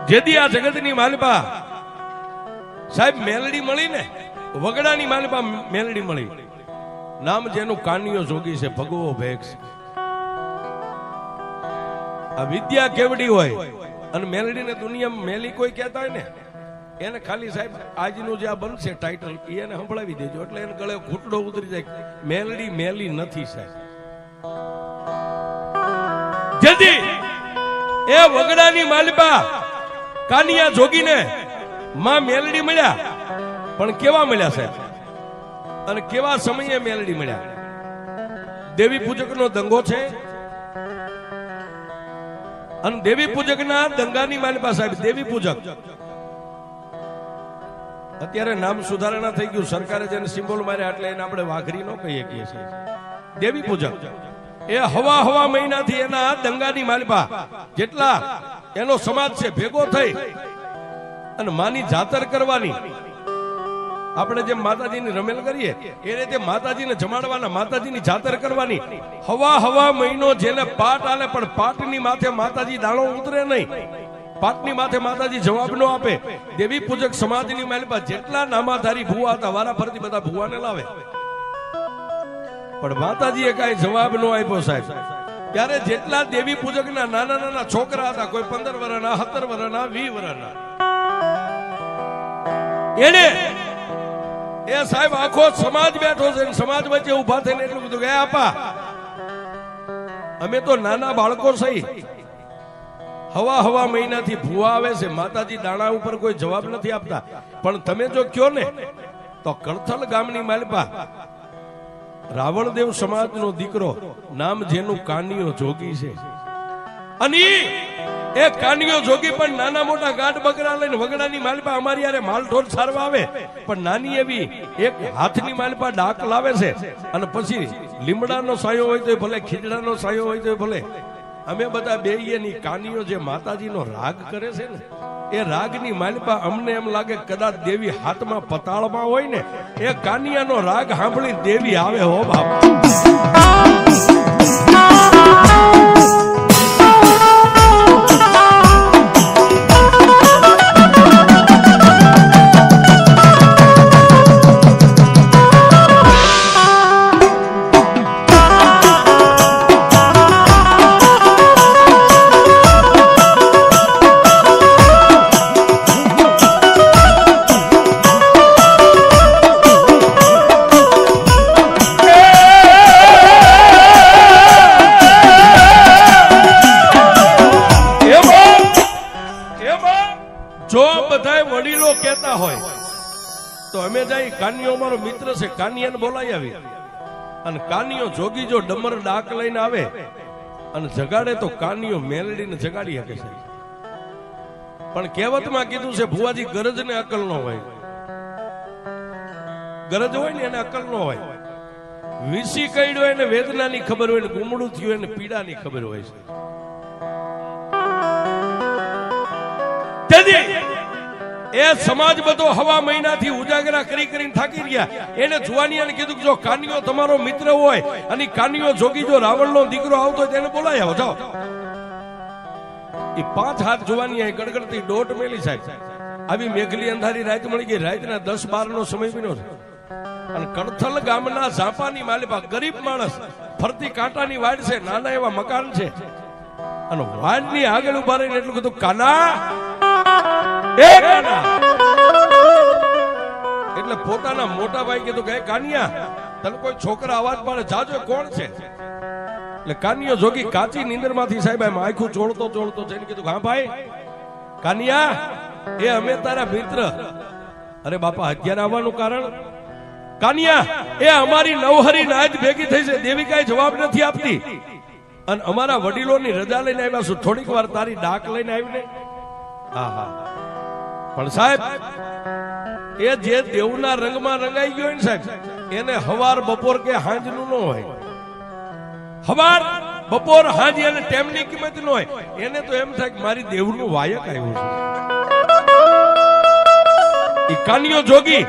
જેદી આ જગતની માલિપા સાહેબ મેલડી મળી ને, વગડાની માલિપા મેલડી મળી, નામ જેનું કાનિયો જોગી છે, ભગવો ભેગ છે. આ વિદ્યા કેવડી હોય અને મેલડીને દુનિયામાં મેલી કોઈ કહેતા હોય ને, એને ખાલી સાહેબ આજનું જે આ બનશે ટાઇટલ એને સંભળાવી દેજો એટલે એને ગળે ઘૂંટડો ઉતરી જાય. મેલડી મેલી નથી સાહેબ. જેથી એ વગડાની માલિપા કાનિયા જોગીને માં મેલડી મળ્યા, પણ કેવા મળ્યા સાહેબ અને કેવા સમયે મેલડી મળ્યા? દેવી પૂજકનો દંગો છે અને દેવી પૂજકના દંગાની માલિપા સાહેબ દેવી પૂજક. અત્યારે નામ સુધારણા થઈ ગયું, સરકારે જેને સિમ્બોલ માર્યા એટલે એને આપણે વાઘરી નો કહીએ છીએ. દેવી પૂજક એ હવા મહિનાથી એના દંગાની માલિપા જેટલા એનો સમાજ છે ભેગો થઈ અને માની જાતર કરવાની. આપણે જેમ માતાજીની રમેલ કરીએ એ રીતે માતાજીને જમાડવાના, માતાજીની જાતર કરવાની. હવા મહિનો જેને પાટ આલે પણ પાટની માથે માતાજી દાણો ઉતરે નહીં, પાટની માથે માતાજી જવાબ નો આપે. દેવી પૂજક સમાજની માલિપા જેટલા નામાધારી ભુવા હતા વારા ફરતી બધા ભુવાને લાવે, પણ માતાજીએ કઈ જવાબ નો આપ્યો સાહેબ. ત્યારે જેટલા દેવી પૂજકના નાના નાના છોકરા હતા, કોઈ 15 વર્ષના, 17 વર્ષના, 20 વર્ષના, એને એ સાહેબ આખો સમાજ બેઠો છે, સમાજ વચ્ચે ઉભા થઈને એટલું બધું ગયા, આપા અમે તો નાના બાળકો સહી હવા મહિનાથી ભૂવા આવે છે, માતાજી દાણા ઉપર કોઈ જવાબ નથી આપતા. પણ તમે જો કયો ને તો કળથલ ગામની માલિપા રાવણદેવ સમાજનો દીકરો, નામ જેનું કાનિયો જોગી છે, અને એ કાનિયો જોગી પણ નાના મોટા ગાઢ બકરા લઈને વગડાની માલિપા અમારી યારે માલઢોર સારવા આવે, પણ નાની એવી એક હાથની માલિપા ડાક લાવે છે. અને પછી લીમડાનો સાયો હોય તો ભલે, ખીજડાનો સાયો હોય તો ભલે, અમે બધા બેયની કાનિયો જે માતાજીનો રાગ કરે છે ને, એ રાગની માલિપા અમને એમ લાગે કદાચ દેવી હાથમાં પતાળમાં હોય ને, એ કાનિયાનો રાગ સાંભળી દેવી આવે હો બાપા. તો અમે જાય કાનિયો અમારો મિત્ર છે, કાનિયાને બોલાવી આવી. અને કાનિયો જોગી જો ડમર ડાક લઈને આવે અને જગાડે તો કાનિયો મેલડીને જગાડી શકે છે. પણ કહેવતમાં કીધું છે ભુવાજી, ગરજ ને અકલ નો હોય. ગરજ હોય ને એને અકલ નો હોય. વિસી કઈડ્યો એને વેદનાની ખબર હોય ને ગુમડું થયું એને પીડાની ખબર હોય છે. એ સમાજ બધો હવા મહિનાથી ઉજાગરા કરીને થાકી રહ્યા. એને જુવાનીયાને કીધું કે જો કાનિયો તમારો મિત્ર હોય અને કાનિયો જોગી જો રાવણનો દીકરો આવતો હોય તેને બોલાવી આવો, જાઓ. એ 5 હાથ જુવાનીયા ગડગડતી દોટ મેલી સાહેબ. આવી મેઘલી અંધારી રાત મળી ગઈ, રાતના 10-12 નો સમય બન્યો છે. અને કળથલ ગામના ઝાપાની માલિપા ગરીબ માણસ, ફરતી કાંટાની વાડ છે, નાના એવા મકાન છે, અને વાડની આગળ ઉભા રહીને એટલું કીધું, કાના એટલે પોતાના મોટા ભાઈ કીધું કે કાનિયા તને કોઈ છોકરા અવાજ પાડે, જાજો કોણ છે? એટલે કાનિયો જોગી કાચી નીંદર માંથી સાહેબ એમ આખું ચોળતો જઈને કીધું, હા ભાઈ કાનિયા, એ અમે તારા મિત્ર. અરે બાપા, અત્યારે આવવાનું કારણ? કાનિયા, એ અમારી નવહરી નાજ ભેગી થઈ છે, દેવી કઈ જવાબ નથી આપતી અને અમારા વડીલોની રજા લઈને આવ્યા છું, થોડીક વાર તારી ડાક લઈને આવીને. હા પણ સાહેબ, એ જે દેવના રંગમાં રંગાઈ ગયો ને સાહેબ, એને હવાર બપોર કે હાંજનું ન હોય. હવાર બપોર હાંજ એને ટેમની કિંમત ન હોય. એને તો એમ થાય કે મારી દેવનું વાયક આવ્યું છે. કાનિયો જોગી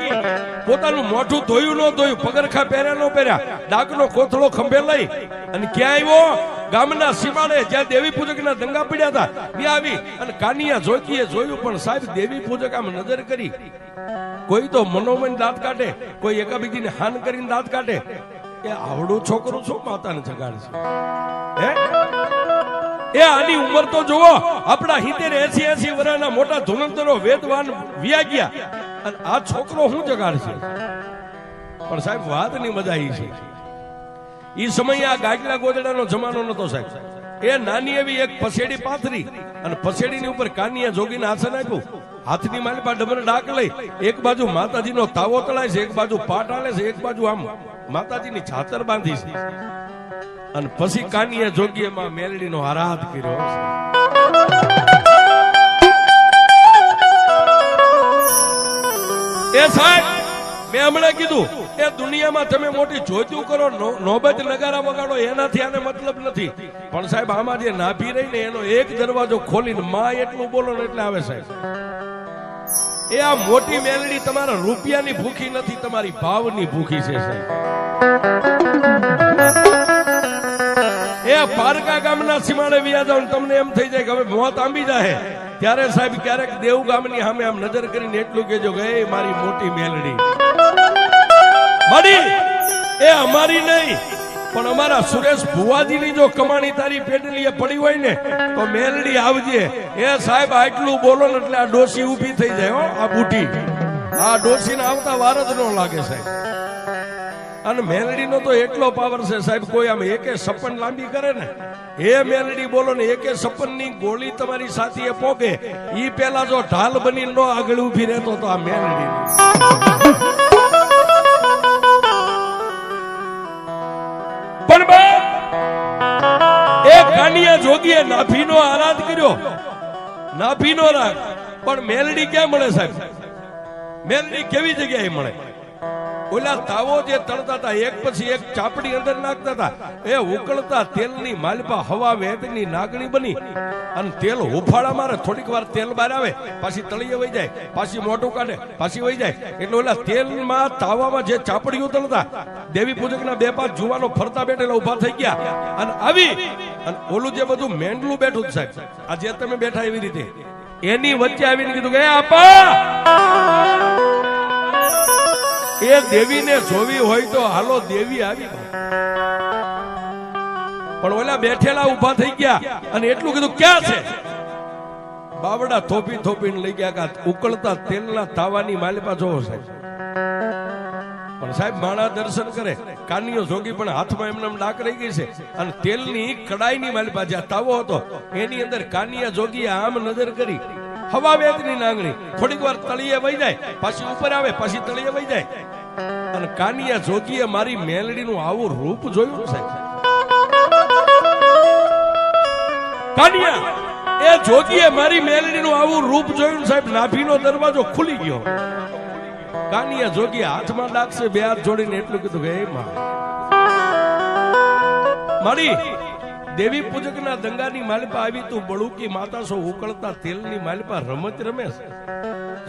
પોતાનું મોઢું ધોયું ન ધોયું, પગરખા પહેર્યા ન પહેર્યા, ડાકનો કોથળો ખંભે લઈ અને ક્યાં આવ્યો? ગામના સીમાડે જ્યાં દેવી પૂજકના દંગા પડ્યા હતા ત્યાં આવી અને કાનિયા જોગીએ જોયું, પણ સાહેબ દેવી પૂજક આમ નજર કરી, કોઈ તો મનોમન દાંત કાઢે, કોઈ એકાબીજીને હાન કરીને દાંત કાઢે. એ આવડું છોકરું શું માતાને જગાડશે? હે, એ આની ઉંમર તો જુઓ, આપણા 70-80 વર્ષના મોટા ધુરંધરો વેદવાન વ્યા ગયા, અને આ છોકરો શું જગાડશે? પણ સાહેબ વાતની મજા ઈ છે, ઈ સમયે આ ગાગલા ગોદડાનો જમાનો નતો સાહેબ. એ નાની એવી એક પસેડી પાથરી અને પસેડીની ઉપર કાનિયા જોગીને આસન આપ્યું, હાથની માલિપા ડબર ડાક લઈ, એક બાજુ માતાજીનો તાવો તળાય છે, એક બાજુ પાટ આલે છે, એક બાજુ આમ માતાજીની છાતર બાંધી છે, અને પછી કાનિયા જોગીએ માં મેલડીનો આરાધ કર્યો. એ સાહેબ મેં હમણાં કીધું, એ દુનિયામાં તમે મોટી જોતું કરો, નોબત નગારા વગાડો, એનાથી આને મતલબ નથી. પણ સાહેબ આમાં જે નાભી રહી ને એનો એક દરવાજો ખોલીને માં એટલું બોલો ને એટલે આવે સાહેબ. એ આ મોટી મેલડી તમારા રૂપિયાની ભૂખી નથી, તમારી ભાવની ભૂખી છે સાહેબ. એ પારકા ગામના સીમાડે વ્યા જાવ, તમને એમ થઈ જાય કે હવે મોત આંબી જાય, ત્યારે સાહેબ ક્યારેક દેવ ગામની સામે આમ નજર કરીને એટલું કહેજો કે એ મારી મોટી મેલડી મારી, એ અમારી નહીં પણ અમારા સુરેશ ભુવાજીની જો કમાણી તારી પેટલીએ પડી હોય ને તો મેલડી આવજે. એ સાહેબ આટલું બોલો ને એટલે આ ડોસી ઊભી થઈ જાય. હો, આ બુટી આ ડોસીને આવતા વાર જ ન લાગે સાહેબ. અને મેલડીનો તો એટલો પાવર છે સાહેબ, કોઈ આમ એકે સપન લાંબી કરે ને, એ મેલડી બોલો ને એકે સપનની ગોળી તમારી સાથીએ પોગે, ઈ પેલા જો ઢાલ બની નો આગળ ઊભી રહેતો તો આ મેલડી. પણ એ કાનિયા જોગીએ નાભીનો આરાધ કર્યો, નાભીનો રાગ, પણ મેલડી ક્યાં મળે સાહેબ? મેલડી કેવી જગ્યાએ મળે? ઓલા તાવો જે તળતા હતા, એક પછી એક ચાપડી અંદર નાખતા હતા, એ ઉકળતા તેલની માલપા હવા વેતની નાગણી બની અને તેલ હુફાળા મારે, થોડીક વાર તેલ બહાર આવે, પાછી તળીએ વહી જાય, પાછી મોટું કાઢે, પાછી વહી જાય. એટલે ઓલા તેલમાં તાવામાં જે ચાપડીઓ તળતા, દેવી પૂજકના બે પાંચ જુવાનો ફરતા બેઠેલા ઉભા થઈ ગયા અને આવી અને ઓલું જે બધું મેંડલું બેઠું સાહેબ, આ જે તમે બેઠા એવી રીતે, એની વચ્ચે આવીને કીધું કે આપા, એ દેવીને જોવી હોય તો હાલો, દેવી આવી. પણ ઓલા બેઠેલા ઉભા થઈ ગયા અને એટલું કીધું ક્યાં છે? બાવડા થોપી થોપીને લઈ ગયા, ઉકળતા તેલના તાવાની માલિપા જોવો સાહેબ. પણ સાહેબ માણા દર્શન કરે, કાનિયો જોગી પણ હાથમાં એમને ડાક રહી ગઈ છે, અને તેલની કડાઈની માલિપા જ્યાં તાવો હતો એની અંદર કાનિયા જોગીએ આમ નજર કરી, હવા વેદની નાંગણી, થોડીક વાર તળીએ વહી જાય, પાછી ઉપર આવે, પાછી તળીએ વહી જાય. અને કાનિયા જોગીએ મારી મેલડીનું આવું રૂપ જોયું સાહેબ. કાનિયા એ જોગીએ મારી મેલડીનું આવું રૂપ જોયું સાહેબ. નાભીનો દરવાજો ખુલી ગયો. કાનિયા જોગી હાથમાં ડાકશે, બે હાથ જોડીને એટલું કીધું કે હે માં, મારી દેવી પૂજકના દંગાની માલિપા આવી, તું બળુકી માતા છો, ઉકળતા તેલની માલિપા રમત રમે.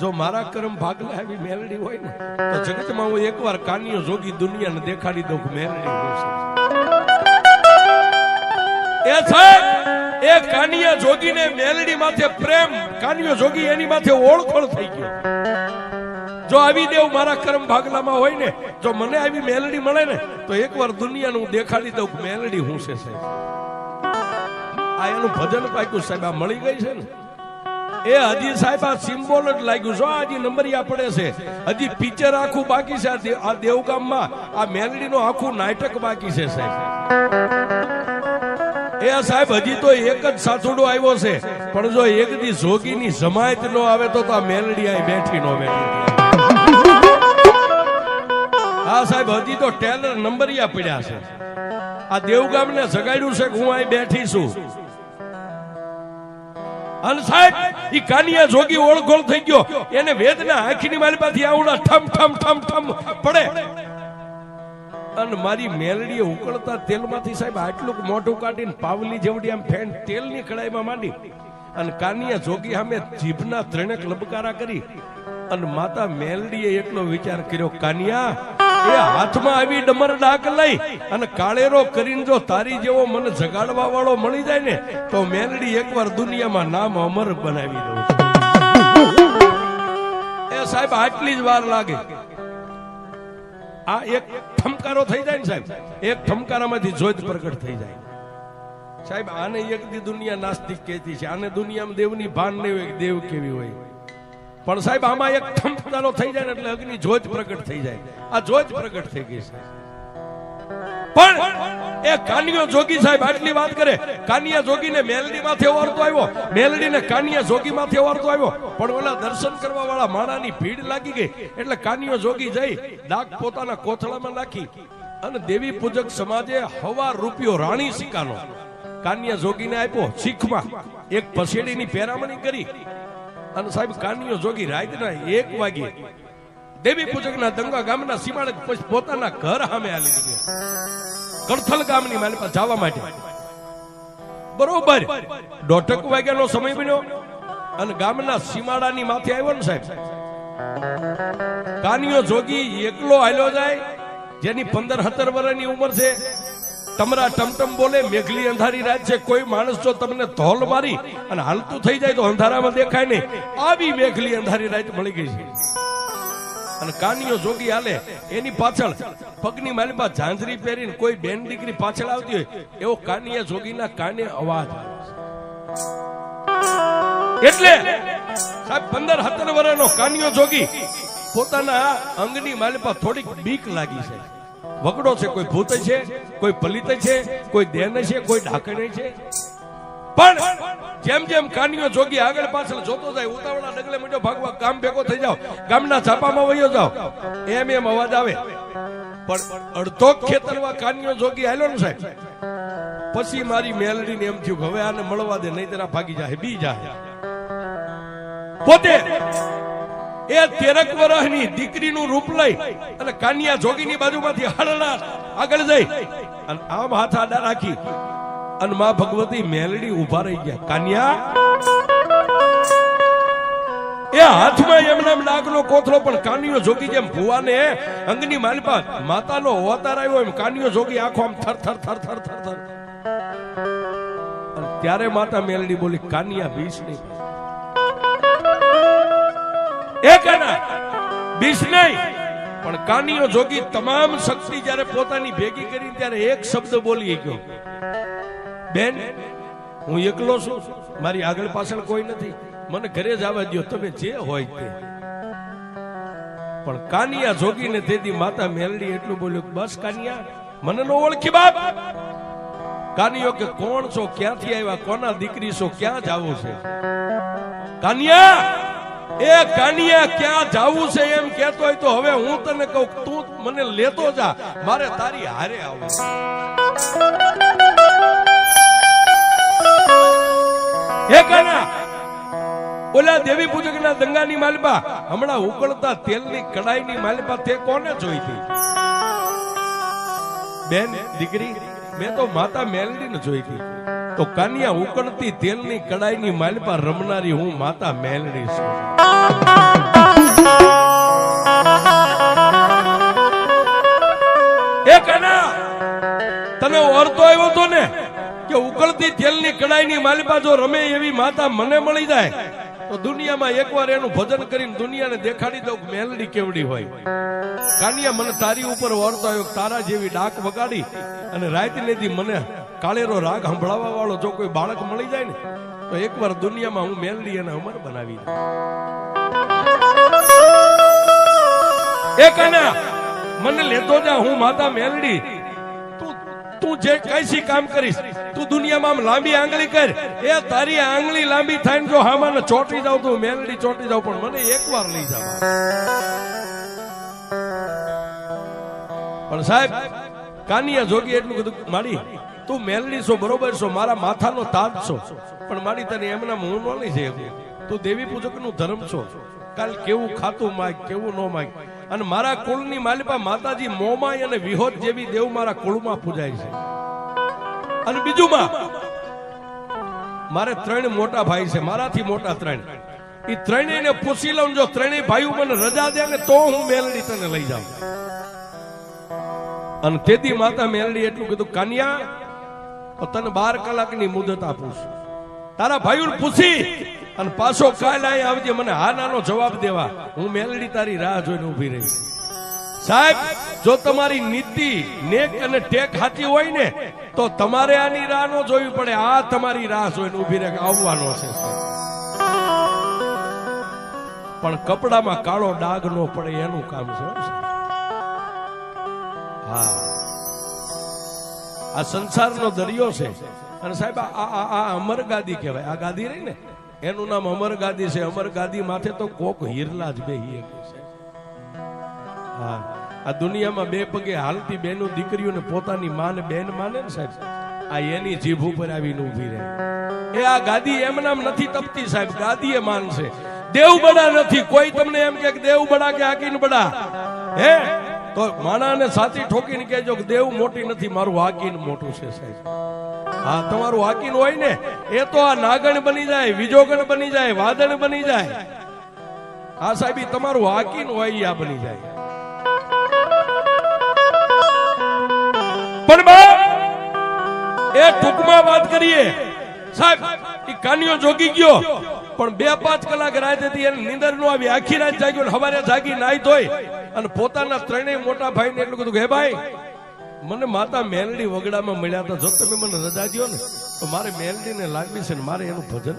જો મારા કર્મ ભાગલે આવી મેલડી હોય ને તો જગતમાં હું એકવાર કાનિયો જોગી દુનિયાને દેખાડી દઉં કે મેલડી એ સાહેબ. એ કાનિયા જોગીને મેલડી માથે પ્રેમ, કાનિયો જોગી એની માથે ઓળખોળ થઈ ગયો. જો આવી દેવ મારા કર્મ ભાગલામાં હોય ને, જો મને આવી મેલડી મળે ને તો એકવાર દુનિયાને હું દેખાડી દઉં કે મેલડી હું છે સાહેબ. આ એનું ભજન પાક્યું સાહેબ, આ મળી ગઈ છે ને એ હજી સાહેબ આ સિમ્બોલ જ લાગ્યું છે. હજી નંબરિયા પડે છે, હજી પિક્ચર આખું બાકી છે. આ દેવગામમાં આ મેલડીનું આખું નાટક બાકી છે સાહેબ. એ સાહેબ હજી તો એક જ સાસુડો આવ્યો છે, પણ જો એક દી જોગીની જમાયત નો આવે તો આ મેલડી આ બેઠી નો બેઠી. હા સાહેબ હજી તો ટેલર નંબરિયા પડ્યા છે. આ દેવગામને જગાડ્યું છે કે હું અહીં બેઠી છું. અને સાહેબ ઈ કાનિયા જોગી ઓળખોળ થઈ ગયો, એને વેદના આંખની માલિપાથી આવડા ઠમ ઠમ ઠમ ઠમ પડે. અને મારી મેલડીએ ઉકળતા તેલમાંથી સાહેબ આટલું મોઢું કાઢીને પાવલી જેવડી આમ ફેન તેલની કડાઈમાં માંડી અને કાનિયા જોગી સામે જીભના ત્રણેક લબકારા કરી અને માતા મેલડીએ એટલો વિચાર કર્યો, કાનિયા એ હાથમાં આવી ડમર ડાક લઈ અને કાળેરો કરીને જો તારી જેવો મને જગાડવા વાળો મળી જાય ને તો મેલડી એકવાર દુનિયામાં નામ અમર બનાવી દઉં એ સાહેબ આટલી જ વાર લાગે આ એક ઠમકારો થઈ જાય ને સાહેબ એક ઠમકારામાંથી જ્યોત પ્રગટ થઈ જાય સાહેબ આને એક દી દુનિયા નાસ્તિક કહેતી છે આને દુનિયામાં દેવની ભાન નહીં હોય દેવ કેવી હોય પણ સાહેબ આમાં એક ઠમકારો થઈ જાય ને એટલે અગ્નિ જ્યોત પ્રગટ થઈ જાય આ જ્યોત પ્રગટ થઈ ગઈ છે પણ એ કાનિયો જોગી સાહેબ આટલી વાત કરે કાનિયા જોગીને મેલડી માથે ઓરતો આવ્યો મેલડીને કાનિયા જોગી માથે ઓરતો આવ્યો પણ ઓલા દર્શન કરવા વાળા માણાની ભીડ લાગી ગઈ એટલે કાનિયો જોગી જઈ ડાક પોતાના કોથળામાં નાખી અને દેવી પૂજક સમાજે હવા રૂપિયો રાણી સિક્કાનો કાનિયા જોગીને આપ્યો શીખમાં એક પસેડીની પેરામણી કરી અને સાહેબ કાનિયો જોગી રાતના 1 વાગે દેવી પૂજકના દંગા ગામના સીમાડે પોતાના ઘર સામે આલી દીધી કરથલ ગામની મારી પાસે જવા માટે બરોબર 1:30 વાગ્યાનો સમય બન્યો અને ગામના સીમાડાની માથે આવ્યો ને સાહેબ કાનિયો જોગી એકલો હાલ્યો જાય જેની 15-17 વર્ષની ઉંમર છે તમરા ટમટમ બોલે મેઘલી અંધારી રાત છે કોઈ માણસ જો તમને ધોલ મારી અને હાલતું થઈ જાય તો અંધારામાં દેખાય નહીં આવી મેઘલી અંધારી રાત મળી ગઈ છે અને કાનિયો જોગી હાલે એની પાછળ પગની માલિપા ઝાંઝરી પહેરીને કોઈ બેન દીકરી પાછળ આવતી હોય એવો કાનિયા જોગીના કાને અવાજ એટલે સાહેબ 15-17 વર્ષનો કાનિયો જોગી પોતાના અંગની માલિપા થોડીક બીક લાગી છે વગડો છે કોઈ ભૂત છે કોઈ પલિત છે કોઈ દેન છે કોઈ ઢાકણ છે પણ જેમ જેમ કાનિયો જોગી આગળ પાછળ જોતો જાય ઉતાવળા ડગલે મીઠો ભાગવા ગામ ભેગો થઈ જાવ ગામના છાપામાં વયો જાવ એમ એમ અવાજ આવે પણ અડધો ખેતરમાં કાનિયો જોગી આલ્યો ને સાહેબ પછી મારી મેલડીને એમ થયું હવે આને મળવા દે નહીં તેના ભાગી જાય બી જાય પોતે એ 13 વર્ષની દીકરીનું રૂપ લઈ અને કાનિયા જોગીની બાજુમાંથી હળના આગળ જઈ અને આમ હાથ આડા રાખી અને માં ભગવતી મેલડી ઉભા રહી ગયા કાનિયા એ હાથમાં એમના ડાકનો કોથળો પણ કાનિયો જોગી જેમ ભુવાને અંગની માલપા માતાનો અવતાર આવ્યો એમ કાનિયો જોગી આંખો આમ થર થર થર થર થર થર ત્યારે માતા મેલડી બોલી કાનિયા બીસ નહીં એ કાના બીસ નહીં પણ કાનિયો જોગી તમામ શક્તિ જ્યારે પોતાની ભેગી કરી ત્યારે એક શબ્દ બોલી ગયો બેન હું એકલો છું મારી આગળ પાછળ કોઈ નથી મને ઘરે જવા દો તમે જે હોય તે પણ કાનિયા જોગીને તેથી માતા મેલડી એટલું બોલ્યું બસ કાનિયા મને નો ઓળખી બાપ કાનિયો કે કોણ છો ક્યાંથી આવ્યા કોના દીકરી છો ક્યાં જાવું છે કાનિયા એ કાનિયા ક્યાં જાવું છે એમ કહેતો હોય તો હવે હું તને કહું તું મને લેતો જા મારે તારી હારે આવું હે કાના ઓલા દેવી પૂજકના દંગાની માલિપા હમણાં ઉકળતા તેલની કડાઈની માલિપા તે કોને જોઈ હતી બેન દીકરી મેં તો માતા મેલડીને જોઈ હતી તો કાનિયા ઉકળતી તેલની કડાઈની માલિપા રમનારી હું માતા મેલડી છું એ કાના તને ઓરતો આવ્યો તો ને કે ઉકળતી તેલની કડાઈની માલિપા જો રમે એવી માતા મને મળી જાય તો દુનિયામાં એકવાર એનું ભજન કરીને દુનિયાને દેખાડી દઉં મેલડી કેવડી હોય કાનિયા મને તારી ઉપર ઓરતો આવ્યો તારા જેવી ડાક વગાડી અને રાતનેથી મને કાળેરો રાગ સંભળાવવા વાળો જો કોઈ બાળક મળી જાય ને તો એકવાર દુનિયામાં હું મેલડી અને અમર બનાવી એ કાના મને લેતો જા હું માતા મેલડી તું જે કઈસી કામ કરીશ તું દુનિયામાં આમ લાંબી આંગળી કર એ તારી આંગળી લાંબી થાય ને જો હામાને ચોટી જાવ તો મેલડી ચોટી જાવ પણ મને એકવાર લઈ જાવ પણ સાહેબ કાનિયા જોગી એટલું બધું માડી તું મેલડી છો બરોબર છો મારા માથાનો તાજ છો પણ માડી તને એમના હું ન લઈ જાય તું દેવી પૂજક નું ધર્મ છો કાલ કેવું ખાતું માગ કેવું ન માગ અને મારા કુળની માલિપા માતાજી મોમાઈ અને વિહોત જેવી દેવ મારા કુળમાં પૂજાય છે અને બીજું માં મારે 3 મોટા ભાઈ છે મારાથી મોટા 3 એ ત્રણેયને પૂછી લઉં જો ત્રણેય ભાઈઓ મને રજા દે ને તો હું મેલડી તને લઈ જાઉં અને તેથી માતા મેલડી એટલું કીધું, કાનિયા તને 12 કલાકની મુદત આપું છું, તારા ભાઈઓને પૂછી અને પાછો કાલ અહીં આવજે, મને હા નાનો જવાબ દેવા. હું મેલડી તારી રાહ જોઈને ઊભી રહી. સાહેબ, જો તમારી નીતિ નેક અને ટેક હાથી હોય ને તો તમારે આની રાહ ન જોવી પડે, આ તમારી રાહ જોઈને ઊભી રહે આવવાનો છે. પણ કપડામાં કાળો ડાઘ ન પડે એનું કામ છે. હા, આ સંસારનો દરિયો છે. અને સાહેબ આ અમર ગાદી કહેવાય. આ ગાદી રહી ને એનું નામ અમર ગાદી છે. અમર ગાદી માથે તો કોક હિરલા જ બેહી છે. હા, આ દુનિયામાં બે પગે હાલતી બેનું દીકરીઓને પોતાની માને બેન માને ને સાહેબ, આ એની જીભ ઉપર આવીને ઊભી રહે. એ આ ગાદી એમ નામ નથી તપતી સાહેબ, ગાદી એ માન છે. દેવ બડા નથી. કોઈ તમને એમ કે દેવ બડા કે હાકીન બડા હે તો માણાને સાચી ઠોકીને કહેજો કે દેવ મોટી નથી, મારું હાકીન મોટું છે સાહેબ. હા, તમારું હાકીન હોય ને એ તો આ નાગણ બની જાય, વિજોગણ બની જાય, વાદળ બની જાય. હા સાહેબ, તમારું હાકીન હોય આ બની જાય. પણ એ ટૂંકમાં વાત કરીએ સાહેબ, એ કાનિયો જોગી ગયો પણ 2-5 કલાક રાત હતી, એને નીંદર નો આવી. આખી રાત જાગ્યો ને સવારે જાગી નાઈ ધોઈ અને પોતાના ત્રણેય મોટા ભાઈને એટલું કીધું કે હે ભાઈ, મને માતા મેલડી વગડામાં મળ્યા હતા, જો તમે મને રજા દો ને તો મારે મેલડીને લાગવી છે ને મારે એનું ભજન.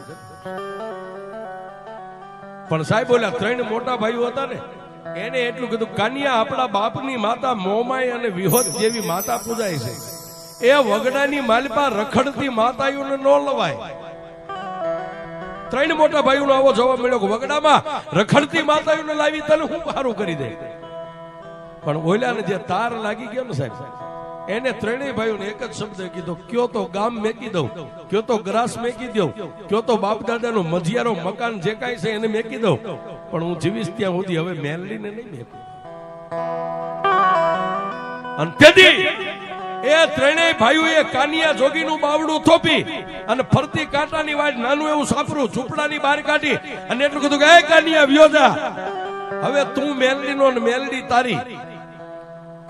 પણ સાહેબ બોલ્યા, 3 મોટા ભાઈઓ હતા ને એને એટલું કીધું, કાનિયા આપણા બાપની માતા મોમાઈ અને વિહોત જેવી માતા પૂજાય છે, એ વગડાની માલપા રખડતી માતાઓને ન લવાય. 3 મોટા ભાઈઓનો આવો જવાબ મળ્યો કે વગડામાં રખડતી માતાઓને લાવી તને હું સારું કરી દે. પણ ઓલાને જે તાર લાગી ગયો ને સાહેબ, એને 3 ભાઈઓને એક જ શબ્દ કીધો, કયો તો ગામ મેકી દઉં, કયો તો ગ્રાસ મેકી દઉં, કયો તો બાપ દાદાનો મજિયારો મકાન જે કાંઈ છે એને મેકી દઉં, પણ હું જીવીશ ત્યાં સુધી હવે મેલડીને નહીં મેકું. અને તેથી એ 3 ભાઈઓએ કાનિયા જોગીનું બાવડું થોપી અને ફરતી કાંટાની વાટ નાનું એવું સાપરું ઝૂંપડાની બહાર કાઢી અને એટલું કીધું કે એ કાનિયા વ્યો જા, હવે તું મેલડીનો ને મેલડી તારી,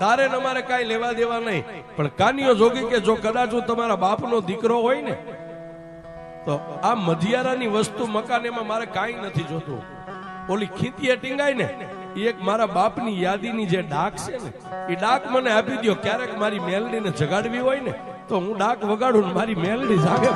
તારે ને અમારે કાંઈ લેવા દેવા નહીં. પણ કાનિયો જોગી કે જો કદાચ હું તમારા બાપનો દીકરો હોય ને તો આ મધિયારાની વસ્તુ મકાન એમાં મારે કાંઈ નથી જોતું. ઓલી ખીતીએ ટીંગાય ને એક મારા બાપની યાદીની જે ડાક છે ને એ ડાક મને આપી દો. ક્યારેક મારી મેલડીને જગાડવી હોય ને તો હું ડાક વગાડું ને મારી મેલડી જાગે.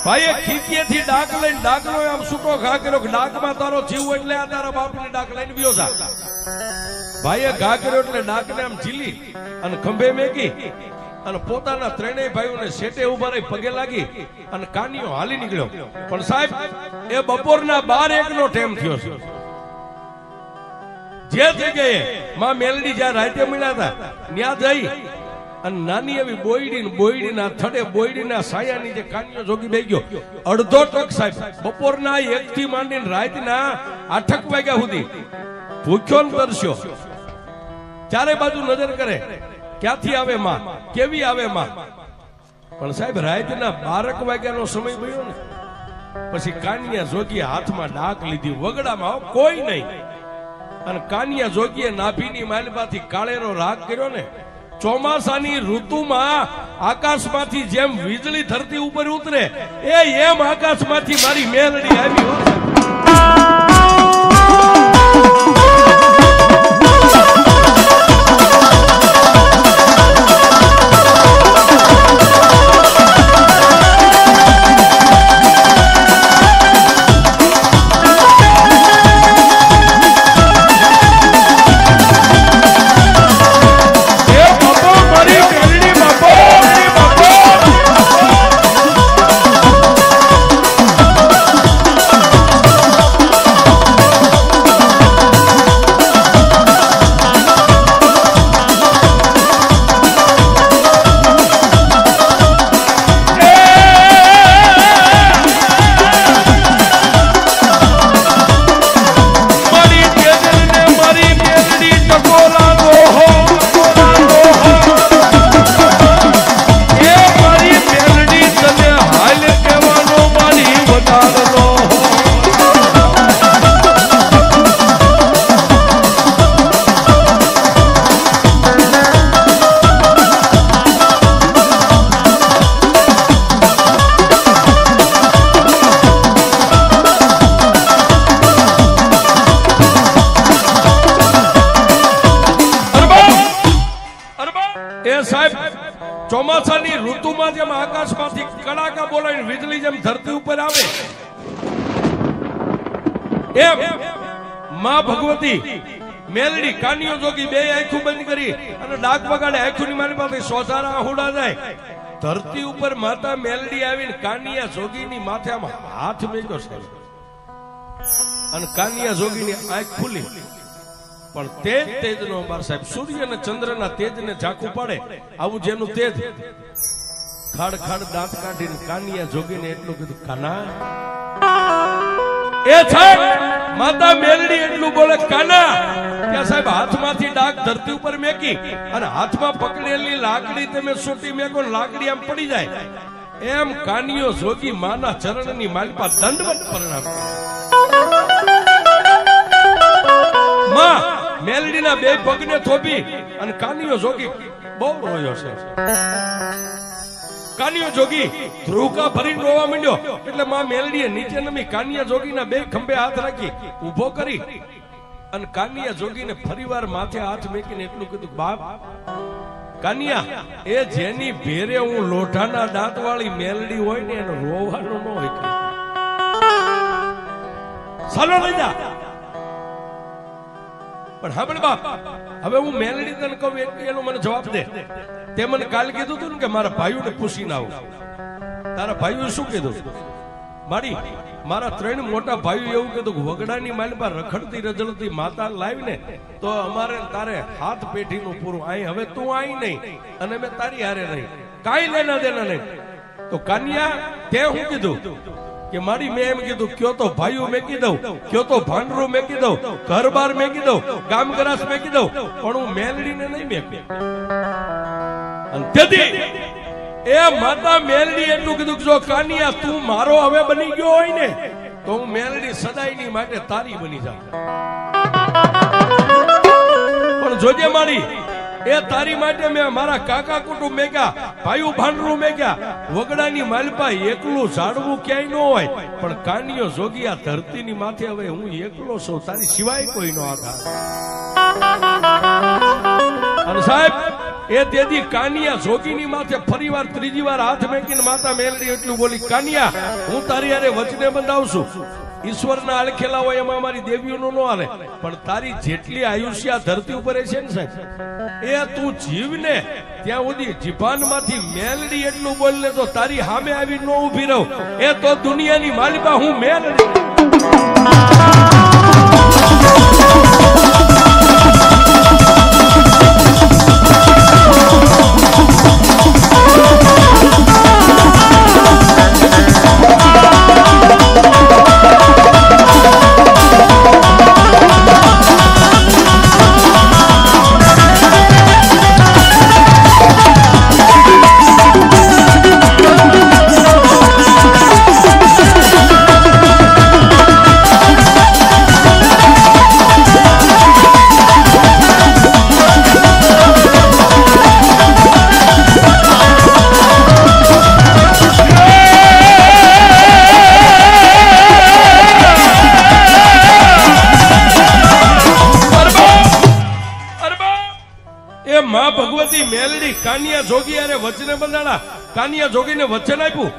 ભાઈએ ખીચીએથી ડાક લઈને ડાકનો આમ સૂકો ઘા કર્યો કે ડાકમાં તારો જીવ એટલે આ તારા બાપની ડાક લઈને વ્યો જા. ભાઈએ ઘા કર્યો એટલે ડાકને આમ ઝીલી અને ખંભે મેકી અને પોતાના 3 ભાઈઓને શેટે ઉભા રહી પગે લાગી અને કાનિયો હાલી નીકળ્યો. પણ સાહેબ એ બપોરના 12-1 નો ટાઈમ થયો છે. જે જગ્યાએ માં મેલડી જ્યાં રાતે મળ્યા હતા ત્યાં જઈ અને નાની એવી બોયડીના થડે બોયડીના સાયાની જે કાનિયો જોગી બેહી ગયો. અડધો ટક સાહેબ બપોરના 1 થી માંડીને રાતના 8 વાગ્યા સુધી ભૂખ્યો ને તરસ્યો. ચારે બાજુ નજર કરે ક્યાંથી આવે માં, કેવી આવે માં. પણ સાહેબ રાતના 12 વાગ્યાનો સમય ગયો ને પછી કાનિયા જોગીએ હાથમાં ડાક લીધી. વગડામાં કોઈ નહીં. અને કાનિયા જોગીએ નાભીની માલમાંથી કાળેરો રાગ કર્યો ને. ચોમાસાની ઋતુમાં આકાશમાંથી જેમ વીજળી ધરતી ઉપર ઉતરે એમ આકાશમાંથી મારી મેલડી આવી. સાહેબ ચોમાસાની ઋતુમાં જેમ આકાશમાંથી કડાકા બોલાવીને વીજળી જેમ ધરતી ઉપર આવે એમ માં ભગવતી મેલડી કાનિયો જોગી બે આંખું બંધ કરી અને ડાક વગાડે આંખોની મારી પાસે સોસારા આહુડા જાય ધરતી ઉપર માતા મેલડી આવીને કાનિયા જોગીની માથે આમ હાથ મેક્યો સાહેબ અને કાનિયા જોગીની આંખ ખુલી પણ તેજ નો બાર સાહેબ સૂર્ય અને ચંદ્રના તેજને ઝાંખું પડે આવું જેનું તેજ ખાડ ખાડ દાંત કાઢીને કાનિયા જોગીને એટલું કીધું કાના એ સાહેબ માતા મેલડી એટલું બોલે કાના ત્યાં સાહેબ હાથમાંથી ડાક ધરતી ઉપર મેકી અને હાથમાં પકડેલી લાકડી તમે સોટી મેકો લાકડી આમ પડી જાય એમ કાનિયો જોગી માના ચરણની માલિપા દંડવત પ્રણામ માં મેલડીના બે પગને થોપી અને કાનિયો જોગી બહુ રોયો છે કાનિયો જોગી ધ્રુવકા ભરીને રોવા માંડ્યો એટલે માં મેલડીએ નીચે નમી કાનિયા જોગીના બે ખંભે હાથ રાખી ઊભો કરી અને કાનિયા જોગીને ફરીવાર માથે હાથ મેકીને એટલું કીધું બાપ કાનિયા એ જેની ભેરે હું લોઢાના દાંત વાળી મેલડી હોય ને એનો રોવાનું ન હોય ચાલો લઈ જા પણ હા બાપ હવે હું મેલડી તને કહું એનો મને જવાબ દે તે મને કાલ કીધું હતું ને કે મારા ભાઈઓને પૂછીને આવું તારા ભાઈઓ શું કીધું મારા 3 મોટા ભાઈઓ એવું કીધું કે વગડાની માલિપા રખડતી રજડતી માતા લાવીને તો અમારે તારે હાથ પેઢીનું પૂરું અહીં હવે તું અહીં નહીં અને મેં તારી હારે નહીં કાંઈ લેના દેના નહીં તો કાનિયા તે હું કીધું કે મારી મેં એમ કીધું કયો તો ભાઈઓ મેકી દઉં કયો તો ભાંડરું મેકી દઉં ઘર બાર મેકી દઉં ગામ ગરાસ મેકી દઉં પણ હું મેલડીને નહીં મેકી અને તેથી એ માતા મેલડી એટલું કીધું કે જો કાનિયા તું મારો હવે બની ગયો હોય ને તો હું મેલડી સદાયની માટે તારી બની જાઉં પણ જોજે મારી એ તારી માટે મેં મારા કાકા કુટુંબ મેક્યા ભાઈઓ ભાંડરું મેક્યા વગડાની માલપા એકલું ઝાડવું ક્યાંય ન હોય પણ કાનિયો જોગી આ ધરતીની માથે હવે હું એકલો છું તારી સિવાય કોઈ નો આધાર અને સાહેબ એ તેથી કાનિયા જોગીની માથે ફરીવાર ત્રીજી વાર હાથ મેકીને માતા મેલડી એટલું બોલી કાનિયા હું તારી હારે વચને બંધાવું છું ઈશ્વરના આલખેલા હોય એમાં અમારી દેવીઓનું ન હાલે પણ તારી જેટલી આયુષ્ય ધરતી ઉપર છે ને સાહેબ એ તું જીવને ત્યાં સુધી જીભાનમાંથી મેલડી એટલું બોલને તો તારી સામે આવી ન ઊભી રહું એ તો દુનિયાની માલિકા હું મેલડી કાનિયા જોગી અરે વચને બંધાણા કાનિયા જોગીને વચન આપ્યું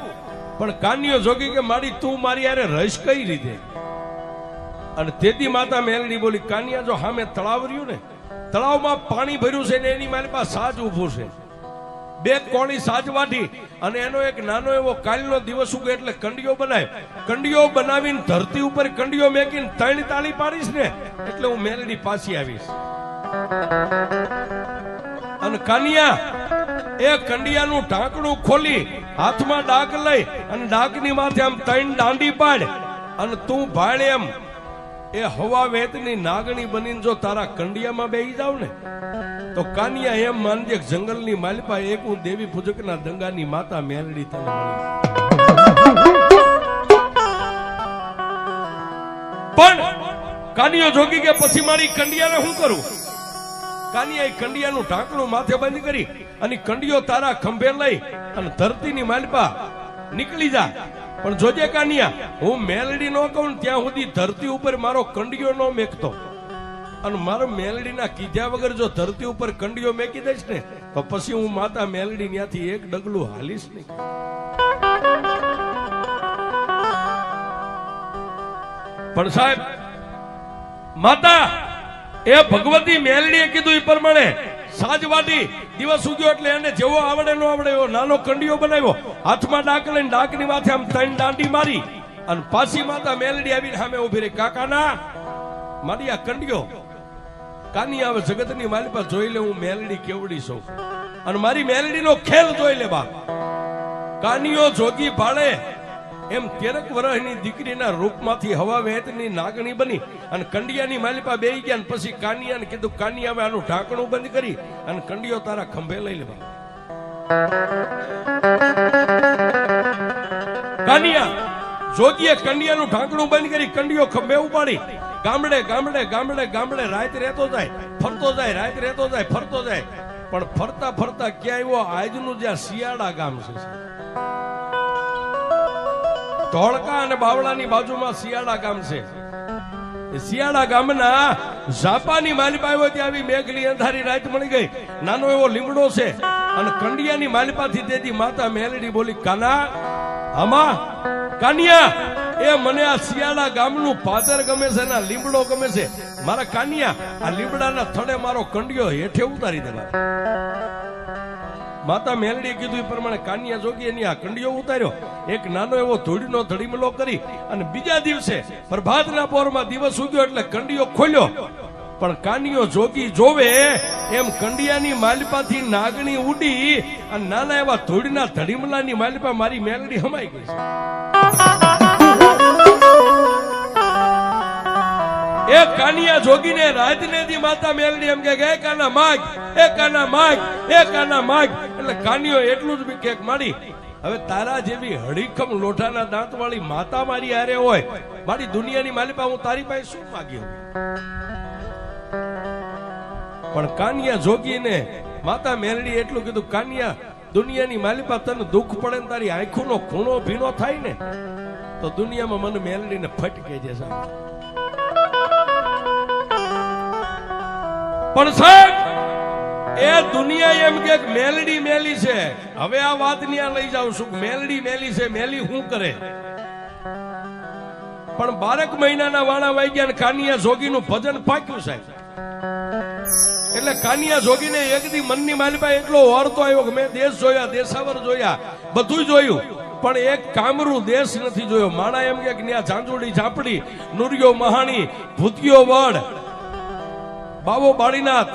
પણ કાનિયો જોગી કે મારી તું મારી યારે રહીશ કઈ રીતે અને તેથી માતા મેલડી બોલી કાનિયા જો સામે તળાવ રહ્યું ને તળાવમાં પાણી ભર્યું છે ને એની મારી પાસે સાજ ઊભું છે બે કોણી સાજ વાટી અને એનો એક નાનો એવો કાલનો દિવસ ઉગે એટલે કંડિયો બનાય કંડિયો બનાવીને ધરતી ઉપર કંડિયો મેકીને 3 તાળી પાડીશ ને એટલે હું મેલડી પાછી આવીશ અને કાનિયા એ કંડિયાનું ઢાંકણું ખોલી હાથમાં ડાક લઈ અને ડાકની માથે આમ 3 દાંડી પાડ અને તું ભાળે એમ એ હવા વેતની નાગણી બનીને જો તારા કંડિયામાં બેહી જાવ ને તો કાનિયા એમ માનજે જંગલની માલિપા એક હું દેવી પૂજકના દંગાની માતા મેલડી તને મળી પણ કાનિયો જોગી કે પછી મારી કંડિયાને શું કરું કાનિયા કંડિયાનું ઢાંકણું માથે બંધ કરી અને કંડિયો તારા ખંભે લઈ અને ધરતીની માલિપા નીકળી જા પણ જોજે કાનિયા હું મેલડી નો કહું ત્યાં સુધી ધરતી ઉપર મારો કંડિયો નો મેકતો અને મારા મેલડીના કીધા વગર જો ધરતી ઉપર કંડીઓ મેકી દઈશ ને તો પછી હું માતા મેલડી ત્યાંથી એક ડગલું હાલીશ નહીં. પણ સાહેબ માતા એ ભગવતી મેલડીએ કીધું એ પ્રમાણે સાજવાટી દિવસ ઉગ્યો એટલે એને જેવો આવડે નો આવડે એવો નાનો કંડીઓ બનાવ્યો, હાથમાં ડાક લઈને ડાકની માથે આમ ત્રણ દાંડી મારી અને પાછી માતા મેલડી આવીને સામે ઉભી રહી. કાકાના મારી આ કંડીઓ કાની આવે જગતની માલિપા જોઈ લે હું મેલડી કેવડી છું અને મારી મેલડીનો ખેલ જોઈ લે બા. કાનીઓ જોગી ભાળે એમ 13 વર્ષની દીકરીના રૂપમાંથી હવા વહેતની નાગણી બની અને કંડિયાની માલિપા બેહી ગયા અને પછી કાનિયાને કીધું કાનિયા હવે આનું ઢાંકણું બંધ કરી અને કંડિયો તારા ખંભે લઈ લેવા. કાનિયા જોગીએ કંડિયાનું ઢાંકણું બંધ કરી કંડિયો ખંભે ઉપાડી ગામડે ગામડે ગામડે ગામડે રાત રહેતો જાય, ફરતો જાય, રાત રહેતો જાય, ફરતો જાય. પણ ફરતા ફરતા ક્યાં આવ્યો આજનું જ્યાં શિયાળા ગામ છે, ધોળકા અને બાવળાની બાજુમાં શિયાળા ગામ છે. શિયાળા ગામના ઝાપાની માલિપા આવ્યો ત્યાં આવી મેઘલી અંધારી રાત મળી ગઈ. નાનો એવો લીમડો છે અને કંડિયાની માલિપાથી તેથી માતા મેલડી બોલી કાના આમા કાનિયા એ મને આ શિયાળા ગામનું પાદર ગમે છે ને લીમડો ગમે છે. મારા કાનિયા આ લીમડાના થડે મારો કંડિયો હેઠે ઉતારી દેવા. માતા મેલડીએ કીધું એ પ્રમાણે કાનિયા જોગી એની આ કંડિયો ઉતાર્યો, એક નાનો એવો ધૂળનો ધડીમલો કરી અને બીજા દિવસે પ્રભાતના પોરમાં દિવસ ઉગ્યો એટલે કંડિયો ખોલ્યો. પણ કાનિયો જોગી જોવે એમ કંડિયાની માલિપાથી નાગણી ઉડી અને નાના એવા ધૂળના ધડીમલાની માલિપા મારી મેલડી હમાઈ ગઈ છે. એ કાનિયા જોગીને રાતને દી માતા મેલડી એમ કે કાના માગ, એ કાના માગ, એ કાના માગ. એટલે કાનિયો એટલું જ કેક માડી હવે તારા જેવી હડીખમ લોઠાના દાંત વાળી માતા મારી હારે હોય, મારી દુનિયાની માલિપા હું તારી પાસે શું માગ્યો. પણ કાનિયા જોગીને માતા મેલડી એટલું કીધું કાનિયા દુનિયાની માલિપા તને દુઃખ પડે ને તારી આંખોનો ખૂણો ભીનો થાય ને તો દુનિયામાં મને મેલડીને ફટકે છે. પણ સાહેબ એ દુનિયા એમ કે મેલડી મેલી છે. હવે આ વાત ન્યા લઈ જાઉં છું. મેલડી મેલી છે, મેલી શું કરે? પણ 12 મહિનાના વાણા વાગ્યા ને કાનિયા જોગીનું ભજન પાક્યું સાહેબ. એટલે કાનિયા જોગીને એક દી મનની માલિપા એટલો વારતો આવ્યો કે મેં દેશ જોયા, દેશાવર જોયા, બધું જોયું પણ એક કામરૂ દેશ નથી જોયો. માણા એમ કે ત્યાં ઝાંઝુડી ઝાપડી, નુરિયો મહાણી, ભૂતિયો વડ, બાવો બાળીનાથ,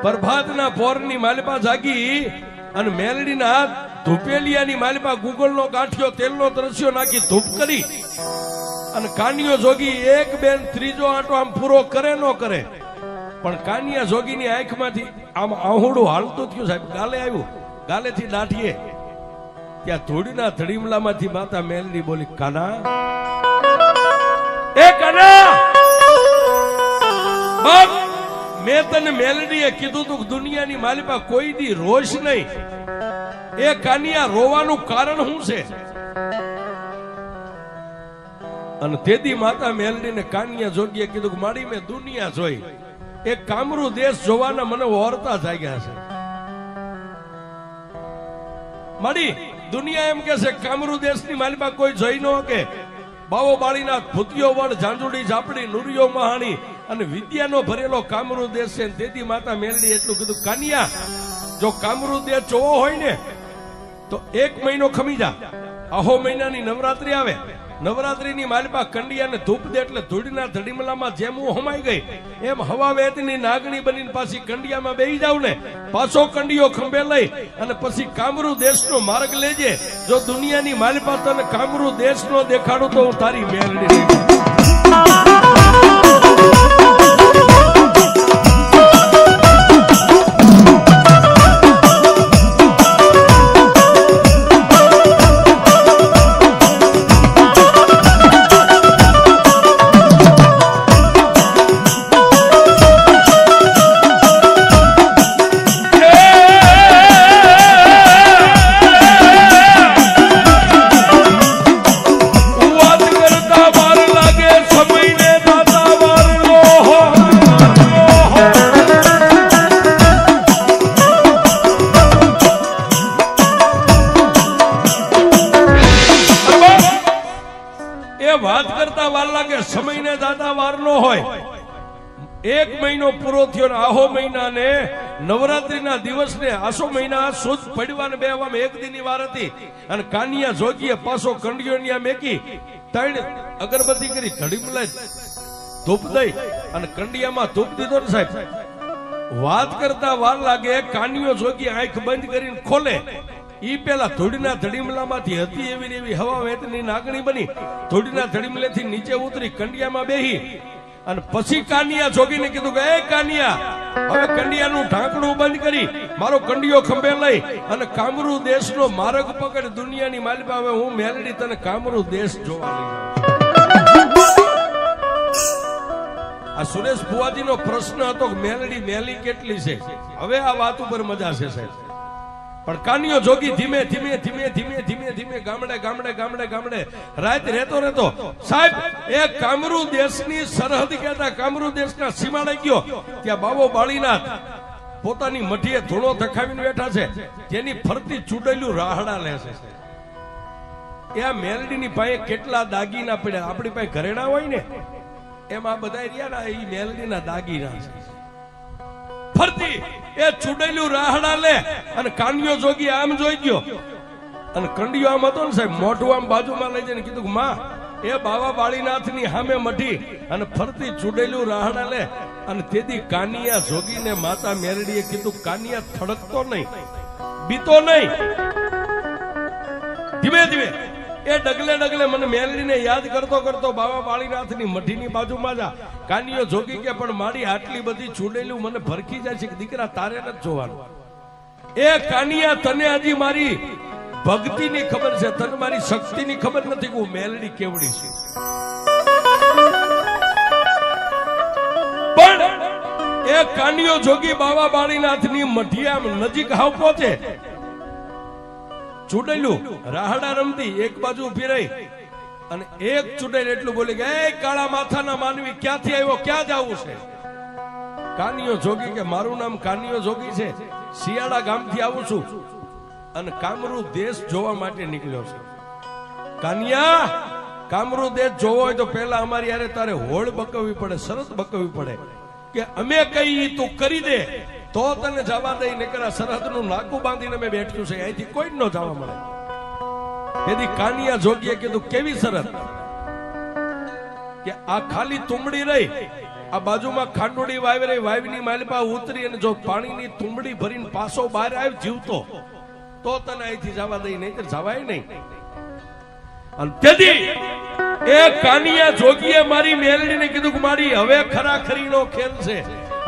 પ્રભાતના પોરની માલિપા જાગી અને મેલડીના ધૂપેલિયાની માલિપા ગુગળનો ગાંઠિયો તેલનો તરસ્યો નાખી ધૂપ કરી અને કાનિયો જોગી એક બેન ત્રીજો આંટો આમ પૂરો કરે ન કરે પણ કાનિયા જોગીની આંખમાંથી આમ આહુડું હાલતું થયું સાહેબ. ગાલે આવ્યું, ગાલેથી દાઢીએ ત્યાં ધૂળના ધડીમલામાંથી માતા મેલડી બોલી કાના, એ કાના બાપ મેં તને મેલડીએ કીધું તું દુનિયાની માલિપા કોઈ દી રોશ નહીં. એ કાનિયા રોવાનું કારણ શું છે? અને તેથી માતા મેલડીને કાનિયા જોગીએ કીધું કે મારી મેં દુનિયા જોઈ, એક કામરૂ દેશ જોવાના મને ઓરતા જાગ્યા છે. મારી દુનિયા એમ કે છે કામરૂ દેશની માલિપા કોઈ જોઈ ન કે બાવો બાળીનાથ, ભૂતિયો વડ, ઝાંઝુડી ઝાપડી, નુરિયો મહાણી અને વિદ્યાનો ભરેલો કામરૂ દેશ છે. તેથી માતા મેલડી એટલું કીધું કાનિયા જો કામરૂ દેશ જોવો હોય ને તો 1 મહિનો ખમી જા. આહો મહિનાની નવરાત્રી આવે, નવરાત્રીની માલિપા કંડિયાને ધૂપ દે એટલે ધૂળના ધડીમલામાં જેમ હું હમાઈ ગઈ એમ હવા વેતની નાગણી બનીને પાછી કંડિયામાં બેહી જાવ ને પાછો કંડિયો ખંભે લઈ અને પછી કામરૂ દેશનો માર્ગ લેજે. જો દુનિયાની માલિપા તને કામરૂ દેશનો દેખાડું તો હું તારી મેલડી. એ વાત કરતા વાર લાગે, સમયને દાદા વાર નો હોય. 1 મહિનો પૂરો થયો ને આહો મહિના ને નવરાત્રીના દિવસને આસો મહિના સુદ પડવાને બેવામાં 1 દીની વાર હતી. અને કાનિયા જોગીએ પાછો કંડિયોનિયા મેકી 3 અગરબત્તી કરી ઘડી મલાઈ ધૂપ દઈ અને કંડિયામાં ધૂપ દીધો ને સાહેબ. વાત કરતા વાર લાગે, કાનિયો જોગી આંખ બંધ કરીને ખોલે ઈ પેલા ધૂળના ધડીમલામાંથી હતી એવી હવા વેતની નાગણી બની ધૂળના ધડીમલેથી નીચે ઉતરી કંડિયામાં બેહી અને પછી કાનિયા જોગીને કીધું કે એ કાનિયા, હવે કંડિયાનું ઢાંકણું બંધ કરી મારો કંડિયો ખંભે લઈ અને કામરૂ દેશનો માર્ગ પકડ, દુનિયાની માલિકા હવે હું મેલડી તને કામરૂ દેશ જોવા લઈ જાઉં. આ સુરેશ ફુવાજીનો પ્રશ્ન હતો કે મેલડી મેલી કેટલી છે. હવે આ વાત ઉપર મજા છે સાહેબ. પણ કાનિયો જોગી ધીમે ધીમે ધીમે ધીમે ધીમે ધીમે ગામડે રાત રહેતો સાહેબ એ કામરૂ દેશની સરહદ કહેતા કામરૂ દેશના સીમાડે ગયો. ત્યાં બાબો બાળીનાથ પોતાની મઠીએ ધૂણો ધખાવીને બેઠા છે, જેની ફરતી ચૂડેલું રાહડા લે છે. એ આ મેલડીની પાસે કેટલા દાગીના પડ્યા. આપણી પાસે ઘરેણા હોય ને એમ આ બધા રહ્યા ને એ મેલડીના દાગીના છે. ફરતી એ ચૂડેલું રાહડા લે અને કાનિયો જોગી આમ જોઈ ગયો અને કંડિયો આમ હતો ને સાહેબ, મોઢું આમ બાજુમાં લઈ જઈને કીધું માં એ બાવા બાળીનાથની સામે મઢી અને ફરતી ચૂડેલું રાહડા લે. અને તેથી કાનિયા જોગીને માતા મેરડીએ કીધું કાનિયા થડકતો નહીં, બીતો નહીં, ધીમે ધીમે એ ડગલે મને મેલડીને યાદ કરતો બાવા બાળીનાથની મઢીની બાજુમાં જા. કાનિયો જોગી કે પણ મારી આટલી બધી ચૂડેલું મને ભરખી જાય છે કે દીકરા તારે નથી જોવાનું. એ કાનિયા તને હજી મારી ભક્તિની ખબર છે, તને મારી શક્તિની ખબર નથી કે હું મેલડી કેવડી છું. પણ એ કાનિયો જોગી બાવા બાળીનાથની મઢીએ આમ નજીક હાવ પહોંચે, ચૂડેલું રાહડા રમતી એક બાજુ ઉભી રહી અને એક ચૂડેલ એટલું બોલી કે એ કાળા માથાના માનવી ક્યાંથી આવ્યો, ક્યાં જવું છે? કાનિયો જોગી કે મારું નામ કાનિયો જોગી છે, શિયાળા ગામથી આવું છું અને કામરૂ દેશ જોવા માટે નીકળ્યો છે. કાનિયા, કામરૂ દેશ જોવો હોય તો પહેલા અમારી યારે તારે હોળ બકવવી પડે, શરત બકવવી પડે કે અમે કઈ તું કરી દે તો તને જવા દઈ, નકર સરહદનું નાકું બાંધીને મેં બેઠ્યું છે, અહીંથી કોઈ ન જવા મળે. તેથી કાનિયા જોગીએ કીધું કેવી શરત કે આ ખાલી તુંબડી રહી, આ બાજુમાં ખાંડોડી વાવી રહી, વાવીની માલપા ઉતરી અને જો પાણીની તુંબડી ભરીને પાછો બહાર આવ જીવતો તો તને અહીંથી જવા દઈ, નહીં તો જવાય નહીં. અને તેથી એ કાનિયા જોગીએ મારી મેલડીને કીધું કે મારી હવે ખરાખરીનો ખેલ છે.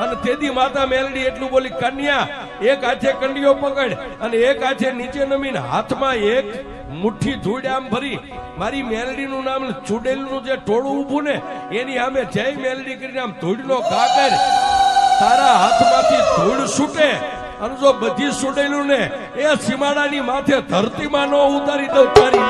અને તેથી માતા મેલડી એટલું બોલી, કન્યા એક હાથે કંડિયો પકડ અને એક હાથે નીચે નમીને હાથમાં એક મુઠ્ઠી ધૂળ આમ ભરી મારી મેલડીનું નામ ચૂડેલનું જે ટોળું ઊભું ને એની સામે જય મેલડી કરીને આમ ધૂળનો ઘા કર, તારા હાથમાંથી ધૂળ છૂટે અને જો બધી ચૂડેલું ને એ સીમાડાની માથે ધરતીમાં નો ઉતારી દઉં તારી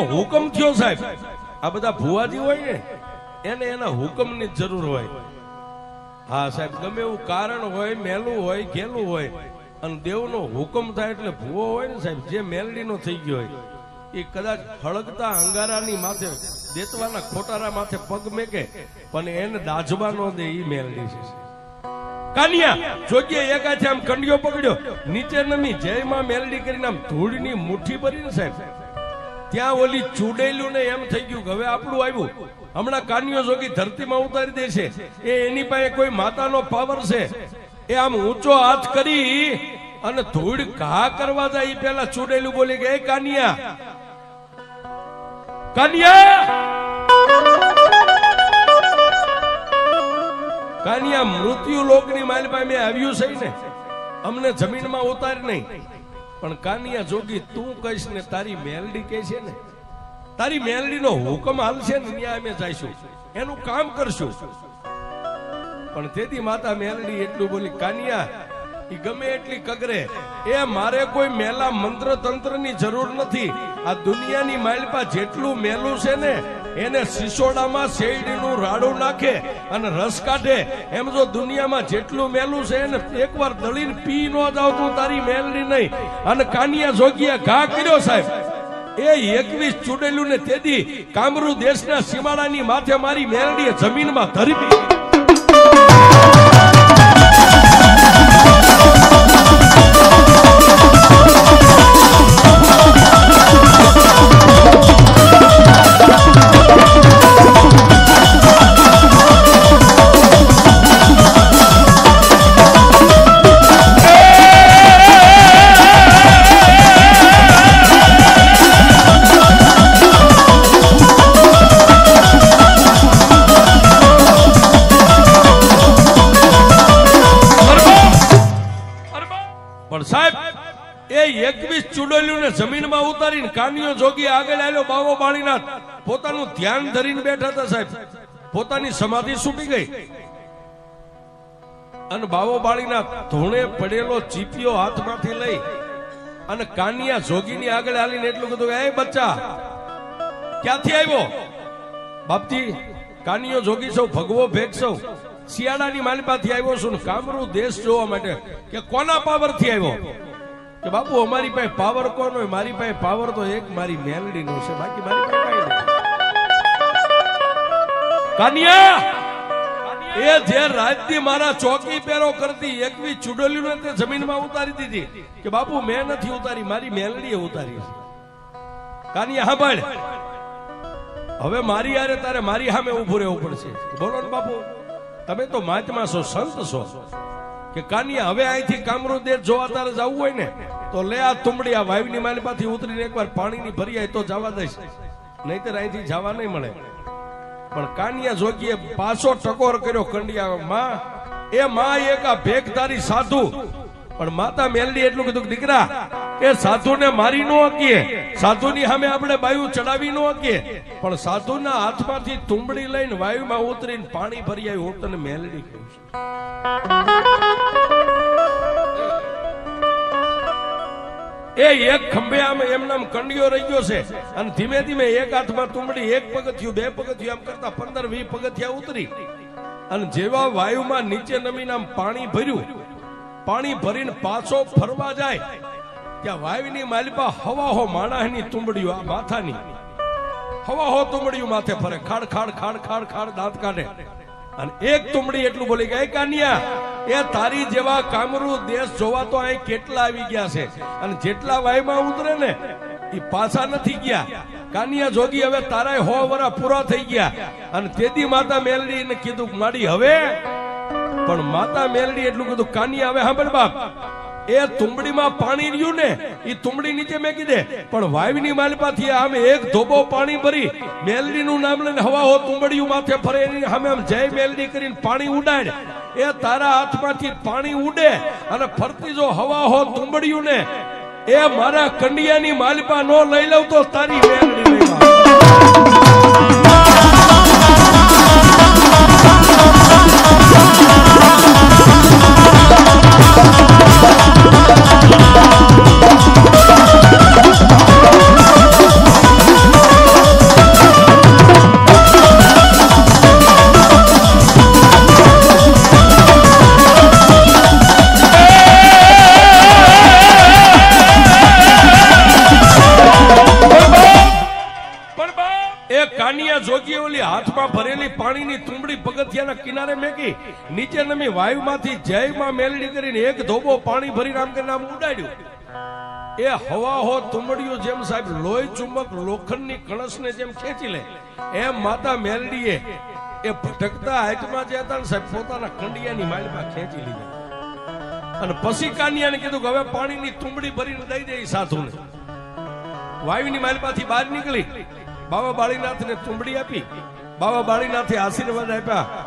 હુકમ થયો સાહેબ. આ બધા ભુવાજી હોય ને એને એના હુકમની જરૂર હોય. હા સાહેબ, ગમે એવું કારણ હોય, મેલું હોય, ઘેલું હોય અને દેવનો હુકમ થાય એટલે ભુવો હોય ને સાહેબ, જે મેલડીનો થઈ ગયો હોય એ કદાચ હળગતા અંગારાની માથે દેતવાના ખોટારા માથે પગ મેકે પણ એને દાજવા ન દે, એ મેલડી છે. કાનિયા જોગીએ એક હાથે આમ કંડિયો પકડ્યો, નીચે નમી જય માં મેલડી કરીને આમ ધૂળની મુઠ્ઠી ભરીને સાહેબ ત્યાં ઓલી ચૂડેલું ને એમ થઈ ગયું કે હવે આપણું આવ્યું, હમણાં કાનિયો જોગી ધરતીમાં ઉતારી દે છે. એ એની પાસે કોઈ માતાનો પાવર છે. એ આમ ઊંચો હાથ કરી અને ધૂળ ઘા કરવા જાય એ પેલા ચૂડેલું બોલી કે એ કાનિયા, કાનિયા, કાનિયા, મૃત્યુ લોકની માલપા મેં આવ્યું છે ને, અમને જમીનમાં ઉતાર નહીં. પણ કાનિયા જોગી તું કહીશ ને તારી મેલડી કહે છે ને તારી મેલડીનો હુકમ હાલશે ને ત્યાં અમે જઈશું, એનું કામ કરશું. પણ તેથી માતા મેલડી એટલું બોલી, કાનિયા ઈ ગમે એટલી કગરે, એ મારે કોઈ મેલા મંત્ર તંત્ર ની જરૂર નથી. આ દુનિયાની માલપા જેટલું મેલું છે ને એને સિસોડામાં શેરડીનું રાડું નાખે અને રસ કાઢે, એમ જો દુનિયામાં જેટલું મેલું છે એને એકવાર દળીને પી ન જાવ તું તારી મેલડી નહીં. અને કાનિયા જોગીએ ઘા કર્યો સાહેબ, એ 21 ચૂડેલું ને તેદી કામરૂ દેશના સીમાડાની માથે મારી મેલડીએ જમીનમાં ધરવી. જમીનમાં ઉતારીને કાનિયો જોગી આગળ આવ્યો. બાવો બાળીનાથ પોતાનું ધ્યાન ધરીને બેઠા હતા સાહેબ, પોતાની સમાધિ છૂટી ગઈ. અને બાવો બાળીનાથ ધૂણે પડેલો ચીપિયો હાથમાંથી લઈ અને કાનિયા જોગીની આગળ આવીને એટલું કીધું, એ બચ્ચા ક્યાંથી આવ્યો? બાપજી કાનિયો જોગી સૌ ભગવો ભેગ સૌ શિયાળાની માલિપાથી આવ્યો છું ને કામરૂ દેશ જોવા માટે. કે કોના પાવર થી આવ્યો? કે બાપુ અમારી પાસે પાવર કોણ હોય? મારી પાસે પાવર તો એક મારી મેલડી નો છે, બાકી મારી પાસે કઈ નહીં. કાનિયા એ જે રાજ્ય મારા ચોકી પેરો કરતી 21 ચૂડોલીઓ તે જમીનમાં ઉતારી દીધી. કે બાપુ મેં નથી ઉતારી, મારી મેલડીએ ઉતારી. કાનિયા સાંભળ, હવે મારી યારે તારે મારી સામે ઉભું રહેવું પડશે. બોલો ને બાપુ, તમે તો મહાત્મા છો, સંત છો. કે કાનિયા હવે અહીંથી કામરૂ દેશ જોવા તારે જવું હોય ને તો લે આ તુંબડી આ વાયુની માલિપાથી ઉતરીને એકવાર પાણીની ભરી આય તો જવા દઈશ, નહીતર અહીંથી જવા નહીં મળે. પણ કાનિયા જોગીએ પાછો ટકોર કર્યો કંડિયામાં. એ માં એક આ ભેખધારી સાધુ. પણ માતા મેલડી એટલું કીધું કે દીકરા એ સાધુને મારી ન હકીએ, સાધુની સામે આપણે વાયુ ચડાવી ન હકીએ, પણ સાધુના હાથમાંથી તુંબડી લઈને વાયુમાં ઉતરીને પાણી ભરી આવી. હું તને મેલડી કહું છું. એ એક ખંભે આમ એમનામ કંડિયો રહી ગયો છે અને ધીમે ધીમે એક હાથમાં તુંબડી, એક પગથિયું, બે પગથિયું આમ કરતા 15-20 પગથિયા ઉતરી અને જેવા વાયુમાં નીચે નમીને આમ પાણી ભર્યું, પાણી ભરીને પાછો ફરવા જાય ત્યાં વાયુની માલિપા હવાહો માણસની તુંબડીઓ, આ માથાની હવાહો તુંબડીઓ માથે ફરે, ખાડ ખાડ ખાડ ખાડ ખાડ દાંત કાઢે. અને એક તુંબડી એટલું બોલી ગઈ, કાનિયા એ તારી જેવા કામરૂ દેશ જોવા તો અહીં કેટલા આવી ગયા છે અને જેટલા વાયુમાં ઉતરે ને એ પાછા નથી ગયા. કાનિયા જોગી હવે તારા 100 વર્ષ પૂરા થઈ ગયા. અને તેથી માતા મેલડીને કીધું માડી હવે. પણ માતા મેલડી એટલું કીધું, કાનિયા હવે સાંભળ બાપ, એ તુંબડીમાં પાણી રહ્યું ને એ તુંબડી નીચે મેકી દે, પણ વાયુની માલિપાથી આમ એક ધોબો પાણી ભરી મેલડીનું નામ લઈને હવાહો તુંબડીયું માથે ફરે, એની સામે આમ જય મેલડી કરીને પાણી ઉડાડ. એ તારા હાથમાંથી પાણી ઉડે અને ફરતી જો હવાહો તુંબડીયું ને એ મારા કંડિયાની માલિપા નો લઈ લઉં તો તારી મેલડી લઈ લઉં. હાથમાં ભરેલી પાણીની તુંબડી પગથિયાના કિનારે મેકી નીચે નમી વાયુમાંથી જયમાં મેલડી કરીને એક ધોબો પાણી ભરીને આમ કરીને આમ ઉડાડ્યું. એ હવાહો તુંબડીઓ જેમ સાહેબ લોહી ચુંબક લોખંડની કણસને જેમ ખેંચી લે એમ માતા મેલડીએ એ ભટકતા હાથમાં જે હતા ને સાહેબ પોતાના કંડિયાની માલમાં ખેંચી લીધા. અને પછી કાનિયાને કીધું કે હવે પાણીની તુંબડી ભરીને દઈ દે સાધુને. વાયુની માલમાંથી બહાર નીકળી બાબા બાળીનાથને તુંબડી આપી. બાબા બાળીનાથે આશીર્વાદ આપ્યા,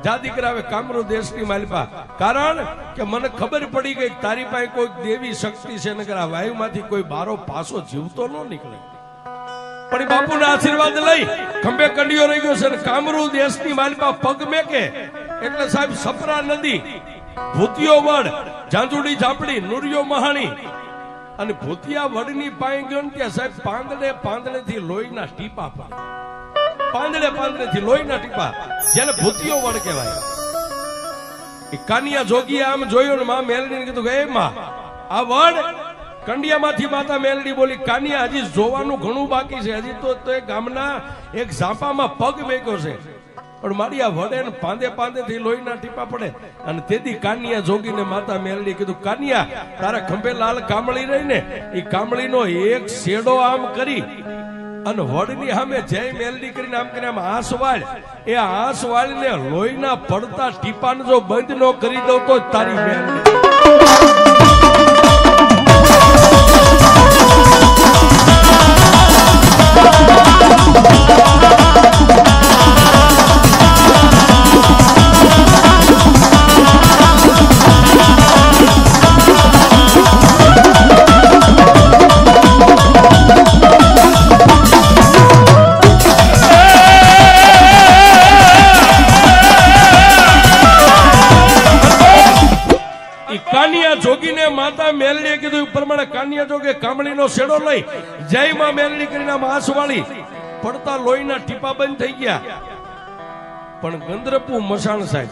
જા દીકરા હવે કામરૂ દેશની માલપા. કારણ કે મને ખબર પડી ગઈ તારી પાસે કોઈ દેવી શક્તિ છે, નકર આ વાયુમાંથી કોઈ બારો પાસો જીવતો ન નીકળે. પણ બાપુના આશીર્વાદ લઈ ખંભે કંડિયો રહી ગયો છે ને કામરૂ દેશની માલિપા પગ મેકે એટલે સાહેબ સપરા નદી, ભૂતિયો વડ, ઝાંઝુડી ઝાપડી, નુરિયો મહાણી અને ભૂતિયા વડની પાસે ગયો ને ત્યાં સાહેબ પાંદડે થી લોહીના ટીપા પડે. પાંદડે થી લોહીના ટીપા, જેને ભૂતિયો વડ કહેવાય. એ કાનિયા જોગીએ આમ જોયું ને માં મેલડીને કીધું કે એ માં આ વડ કંડિયામાંથી માતા મેલડી બોલી, કાનિયા હજી જોવાનું ઘણું બાકી છે, હજી તો એ ગામના એક ઝાંપામાં પગ મેક્યો છે, પણ મારી આ વડે પાંદે થી લોહીના ટીપા પડે. અને તેથી કાનિયા જોગીને માતા મેલડી કીધું, કાનિયા તારા ખંભે લાલ કામળી રહી ને એ કામળીનો એક શેડો આમ કરી અને વડની સામે જય મેલડી કરીને આમ કરીને આમ આંસવાળ, એ આંસવાળ ને લોહીના પડતા ટીપાને જો બંધ ન કરી દઉં તો તારી મેલડી. જોગીને માતા મેલડીએ કીધું પ્રમાણે કાનિયા જોગે કામળીનો શેડો લઈ જય માં મેલડી કરીને આંસવાળી પડતા લોહીના ટીપા બંધ થઈ ગયા. પણ ગંદ્રપુ મસાણ સાહેબ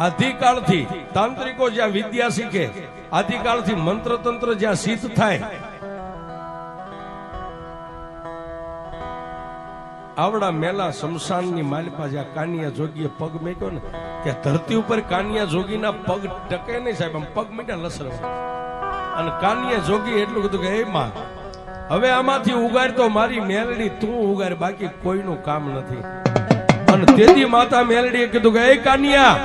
આદિકાળથી તાંત્રિકો જ્યાં વિદ્યા શીખે, આદિકાળથી મંત્ર તંત્ર જ્યાં સિદ્ધ થાય, આવડા મેલા શમશાનની માલિપા જ્યાં કાનિયા જોગીએ પગ મેક્યો ને ત્યાં ધરતી ઉપર કાનિયા જોગીના પગ ટકે નહીં સાહેબ, આમ પગ મીઠા લસરવા. અને કાનિયા જોગી એટલું કીધું કે એ માં હવે આમાંથી ઉગાર તો મારી મેલડી તું ઉગાર, બાકી કોઈનું કામ નથી. અને તેથી માતા મેલડીએ કીધું કે એ કાનિયા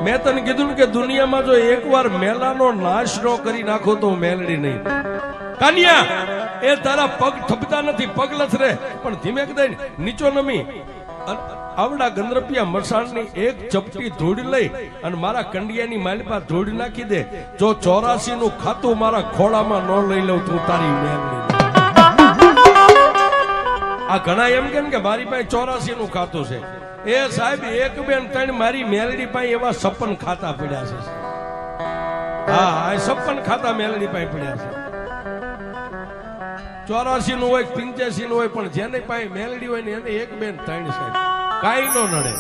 મેં તને કીધું ને કે દુનિયામાં જો એકવાર મેલાનો નાશ ન કરી નાખો તો મેલડી નહીં. કાનિયા એ તારા પગ થપતા નથી, પગ લથરે, પણ ધીમે કદાય નીચો નમી આવડા ગંદ્રપિયા મસાણની એક ચપટી ધૂળ લઈ અને મારા કંડિયાની માલિપા ધૂળ નાખી દે. જો 84 નું ખાતું મારા ખોળામાં ન લઈ લઉં તું તારી મેલડી. આ ઘણા એમ કે મારી પાસે 84 નું ખાતું છે. એ સાહેબ એક બેન ત્રણ મારી મેલડી પાસે એવા 56 ખાતા પડ્યા છે. હા, 56 ખાતા મેલડી પાસે પડ્યા છે. 84 નું હોય 85 નું હોય, પણ જેને પાસે મેલડી હોય ને એને એક બેન ત્રણ સાહેબ કાઈ નો નડે.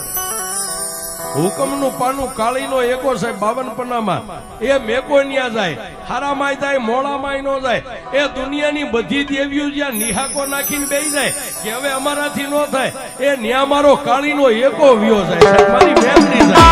હુકમનું પાનું કાળીનો એકો સાહેબ 52 પન્નામાં એ મેકો ન્યા જાય, હારામાં જાય, મોળામાં નો જાય. એ દુનિયાની બધી દેવીઓ જ્યાં નિહાકો નાખીને બેસી જાય કે હવે અમારાથી નો થાય, એ ન્યા મારો કાળીનો એકો વ્યો જાય સાહેબ, મારી મેલડી જાય.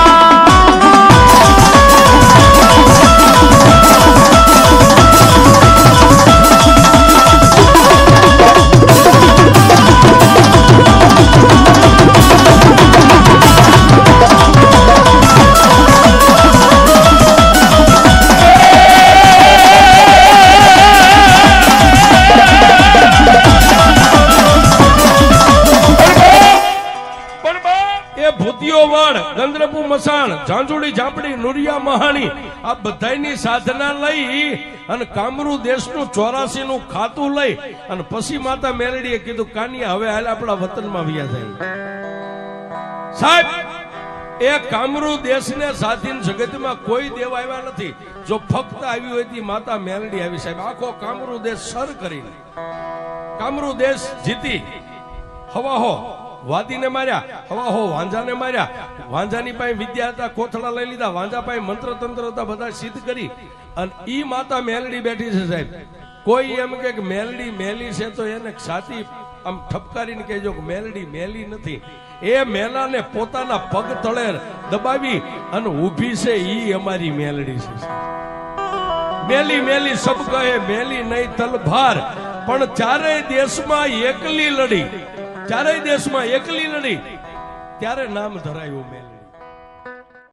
ગંદ્રપુ મસાણ, ઝાંઝુડી ઝાપડી, નુરિયા મહાણી આ બધાની સાધના લઈ અને કામરૂ દેશનું 84 નું ખાતું લઈ અને પછી માતા મેલડીએ કીધું કાનિયા હવે હાલ આપણા વતનમાં વ્યા જાય. સાહેબ એ કામરૂ દેશને સાધીન જગતમાં કોઈ દેવ આવ્યા નથી. જો ફક્ત આવી હોય તી માતા મેલડી આવી સાહેબ. આખો કામરૂ દેશ સર કરીને કામરૂ દેશ જીતી. હવાહો વાદીને માર્યા, હવાહો વાંજાને માર્યા. વાંજાની પાસે વિદ્યા હતા, કોથળા લઈ લીધા. વાંજા પાસે મંત્ર તંત્ર હતા, બધા સિદ્ધ કરી. અને ઈ માતા મેલડી બેઠી છે સાહેબ. કોઈ એમ કે મેલડી મેલી છે તો એને છાતી આમ ઠપકારીને કહેજો કે મેલડી મેલી નથી. એ મેલાને પોતાના પગ તળે દબાવી અને ઊભી છે, ઈ અમારી મેલડી છે. મેલી મેલી સબ કહે મેલી નહીં તલભાર, પણ ચારેય દેશમાં એકલી લડી, ચારેય દેશમાં એકલી લડી ત્યારે નામ ધરાયું મેલડી.